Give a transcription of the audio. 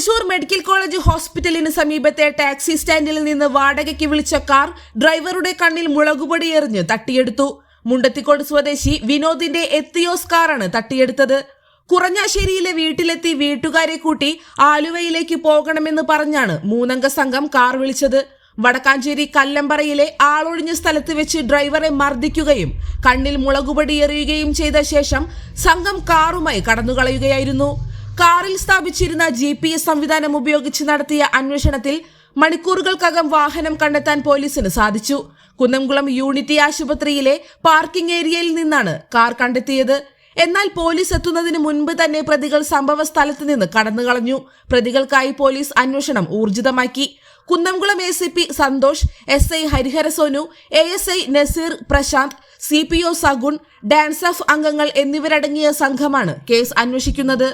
Thrissur medical college ഹോസ്പിറ്റലിന് സമീപത്തെ taxi സ്റ്റാൻഡിൽ നിന്ന് വാടകയ്ക്ക് വിളിച്ച കാർ ഡ്രൈവറുടെ കണ്ണിൽ മുളകുപൊടി എറിഞ്ഞ് തട്ടിയെടുത്തു. മുണ്ടത്തിക്കോട് സ്വദേശി വിനോദിന്റെ എത്തിയോസ് കാറാണ് തട്ടിയെടുത്തത്. കുറഞ്ഞാശ്ശേരിയിലെ വീട്ടിലെത്തി വീട്ടുകാരെ കൂട്ടി ആലുവയിലേക്ക് പോകണമെന്ന് പറഞ്ഞാണ് മൂന്നംഗ സംഘം കാർ വിളിച്ചത്. വടക്കാഞ്ചേരി കല്ലമ്പറയിലെ ആളൊഴിഞ്ഞ സ്ഥലത്ത് വെച്ച് ഡ്രൈവറെ മർദ്ദിക്കുകയും കണ്ണിൽ മുളകുപൊടി എറിയുകയും ചെയ്ത ശേഷം സംഘം കാറുമായി കടന്നുകളയുകയായിരുന്നു. കാറിൽ സ്ഥാപിച്ചിരുന്ന GPS സംവിധാനം ഉപയോഗിച്ച് നടത്തിയ അന്വേഷണത്തിൽ മണിക്കൂറുകൾക്കകം വാഹനം കണ്ടെത്താൻ പോലീസിന് സാധിച്ചു. കുന്നംകുളം യൂണിറ്റി ആശുപത്രിയിലെ പാർക്കിംഗ് ഏരിയയിൽ നിന്നാണ് കാർ കണ്ടെത്തിയത്. എന്നാൽ പോലീസ് എത്തുന്നതിന് മുൻപ് തന്നെ പ്രതികൾ സംഭവ സ്ഥലത്ത് നിന്ന് കടന്നുകളഞ്ഞു. പ്രതികൾക്കായി പോലീസ് അന്വേഷണം ഊർജിതമാക്കി. Kunnamkulam ACP Santhosh, SI Harihara Sonu, ASI Naseer Prashant, CPO Sagun, DANSAF അംഗങ്ങൾ എന്നിവരടങ്ങിയ സംഘമാണ് കേസ് അന്വേഷിക്കുന്നത്.